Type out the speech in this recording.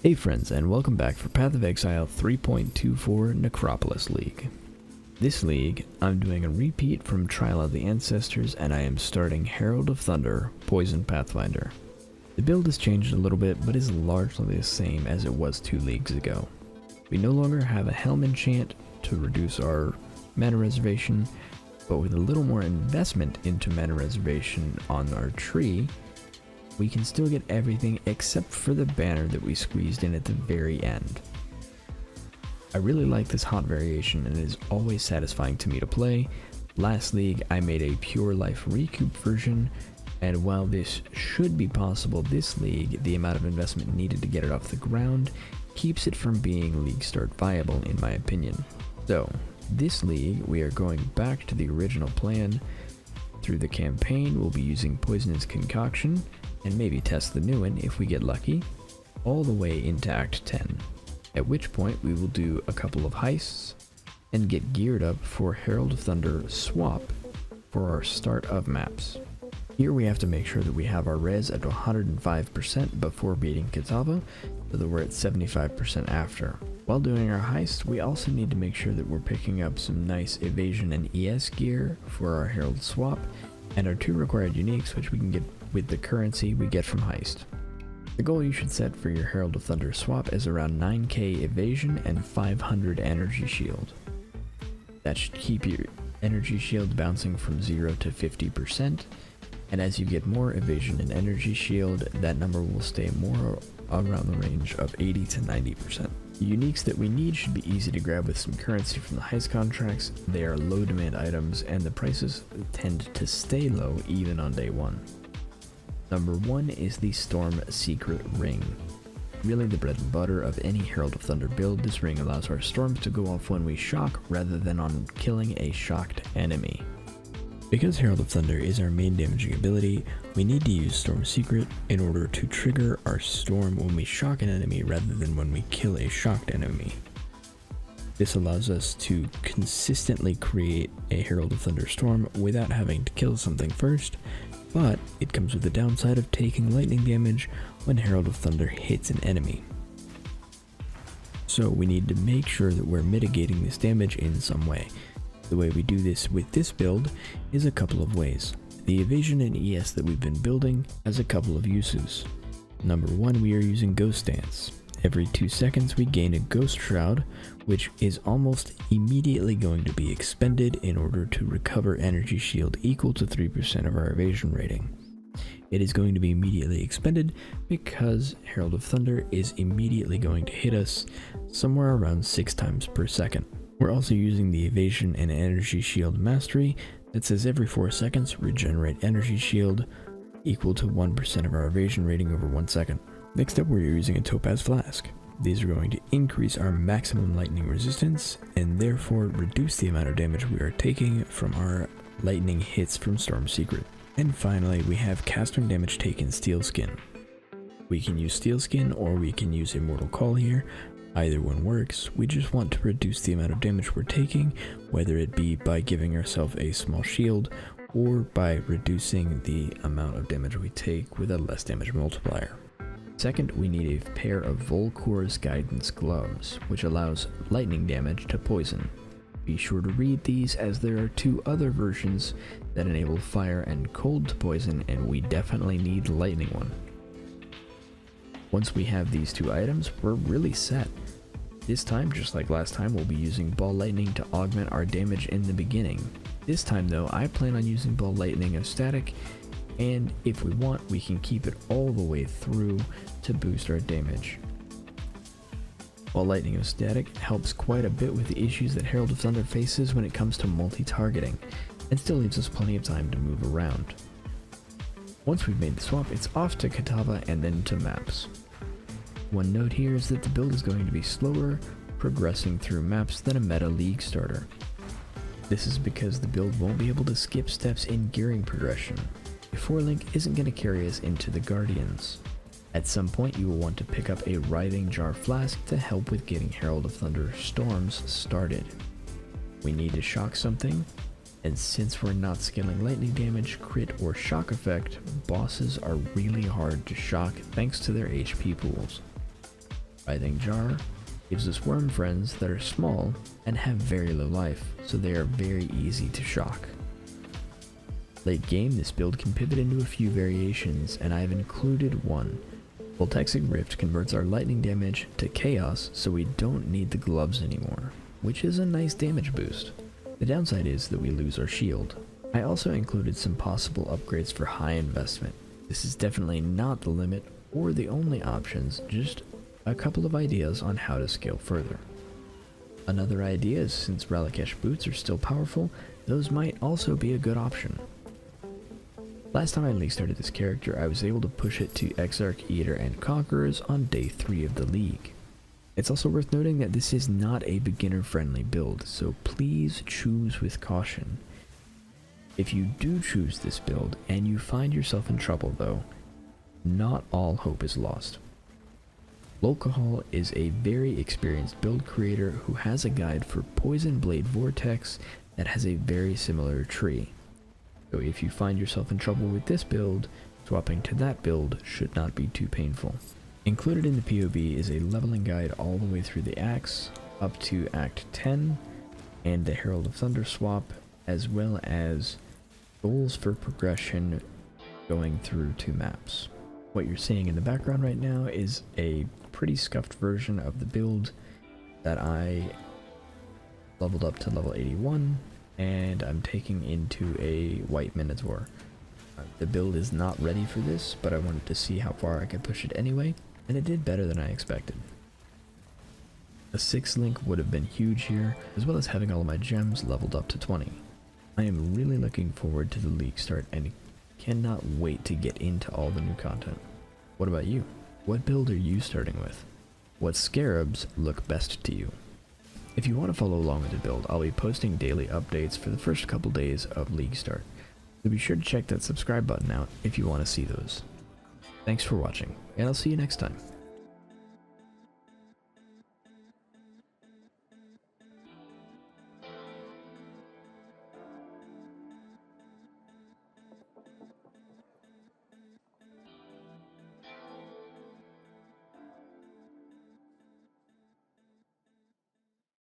Hey friends, and welcome back for Path of Exile 3.24 Necropolis League. This league, I'm doing a repeat from Trial of the Ancestors, and I am starting Herald of Thunder, Poison Pathfinder. The build has changed a little bit, but is largely the same as it was 2 leagues ago. We no longer have a Helm enchant to reduce our mana reservation, but with a little more investment into mana reservation on our tree, we can still get everything except for the banner that we squeezed in at the very end. I really like this hot variation, and it is always satisfying to me to play. Last league I made a pure life recoup version, and while this should be possible this league, the amount of investment needed to get it off the ground keeps it from being league start viable in my opinion. So this league we are going back to the original plan. Through the campaign we'll be using Poisonous Concoction, and maybe test the new one if we get lucky, all the way into Act 10, at which point we will do a couple of heists and get geared up for Herald of Thunder swap for our start of maps. Here we have to make sure that we have our res at 105% before beating Kitava, so that we're at 75% after. While doing our heist, we also need to make sure that we're picking up some nice evasion and ES gear for our Herald swap, and our 2 required uniques, which we can get with the currency we get from heist. The goal you should set for your Herald of Thunder swap is around 9k evasion and 500 energy shield. That should keep your energy shield bouncing from 0 to 50%, and as you get more evasion and energy shield, that number will stay more around the range of 80 to 90%. The uniques that we need should be easy to grab with some currency from the heist contracts. They are low demand items, and the prices tend to stay low even on day 1. Number 1 is the Storm Secret Ring. Really the bread and butter of any Herald of Thunder build. This ring allows our storms to go off when we shock rather than on killing a shocked enemy. Because Herald of Thunder is our main damaging ability, we need to use Storm Secret in order to trigger our storm when we shock an enemy rather than when we kill a shocked enemy. This allows us to consistently create a Herald of Thunder storm without having to kill something first, but it comes with the downside of taking lightning damage when Herald of Thunder hits an enemy. So we need to make sure that we're mitigating this damage in some way. The way we do this with this build is a couple of ways. The evasion and ES that we've been building has a couple of uses. Number 1, we are using Ghost Dance. Every 2 seconds we gain a Ghost Shroud, which is almost immediately going to be expended in order to recover energy shield equal to 3% of our evasion rating. It is going to be immediately expended because Herald of Thunder is immediately going to hit us somewhere around 6 times per second. We're also using the evasion and energy shield mastery that says every 4 seconds regenerate energy shield equal to 1% of our evasion rating over 1 second. Next up, we're using a Topaz Flask. These are going to increase our maximum lightning resistance and therefore reduce the amount of damage we are taking from our lightning hits from Storm Secret. And finally, we have Casting Damage Taken Steel Skin. We can use Steel Skin or we can use Immortal Call here. Either one works. We just want to reduce the amount of damage we're taking, whether it be by giving ourselves a small shield or by reducing the amount of damage we take with a less damage multiplier. Second, we need a pair of Volkuurs Guidance gloves, which allows lightning damage to poison. Be sure to read these, as there are 2 other versions that enable fire and cold to poison, and we definitely need the lightning one. Once we have these 2 items, we're really set. This time, just like last time, we'll be using Ball Lightning to augment our damage in the beginning. This time though, I plan on using Ball Lightning of Static, and if we want, we can keep it all the way through to boost our damage. Ball Lightning of Static helps quite a bit with the issues that Herald of Thunder faces when it comes to multi-targeting, and still leaves us plenty of time to move around. Once we've made the swap, it's off to Kitava and then to maps. One note here is that the build is going to be slower progressing through maps than a meta league starter. This is because the build won't be able to skip steps in gearing progression. A 4-link isn't going to carry us into the Guardians. At some point you will want to pick up a Writhing Jar Flask to help with getting Herald of Thunder storms started. We need to shock something, and since we're not scaling lightning damage, crit, or shock effect, bosses are really hard to shock thanks to their HP pools. Writhing Jar gives us worm friends that are small and have very low life, so they are very easy to shock. Late game, this build can pivot into a few variations, and I have included one. Voltexic Rift converts our lightning damage to chaos, so we don't need the gloves anymore, which is a nice damage boost. The downside is that we lose our shield. I also included some possible upgrades for high investment. This is definitely not the limit or the only options, just a couple of ideas on how to scale further. Another idea is, since Relicash boots are still powerful, those might also be a good option. Last time I league started this character, I was able to push it to Exarch, Eater, and Conquerors on day 3 of the league. It's also worth noting that this is not a beginner-friendly build, so please choose with caution. If you do choose this build and you find yourself in trouble though, not all hope is lost. Locahol is a very experienced build creator who has a guide for Poison Blade Vortex that has a very similar tree. So if you find yourself in trouble with this build, swapping to that build should not be too painful. Included in the POV is a leveling guide all the way through the Axe, up to Act 10, and the Herald of Thunder swap, as well as goals for progression going through 2 maps. What you're seeing in the background right now is a pretty scuffed version of the build that I leveled up to level 81, and I'm taking into a White Minotaur. The build is not ready for this, but I wanted to see how far I could push it anyway, and it did better than I expected. A 6 link would have been huge here, as well as having all of my gems leveled up to 20. I am really looking forward to the league start and cannot wait to get into all the new content. What about you? What build are you starting with? What scarabs look best to you? If you want to follow along with the build, I'll be posting daily updates for the first couple days of league start, so be sure to check that subscribe button out if you want to see those. Thanks for watching, and I'll see you next time.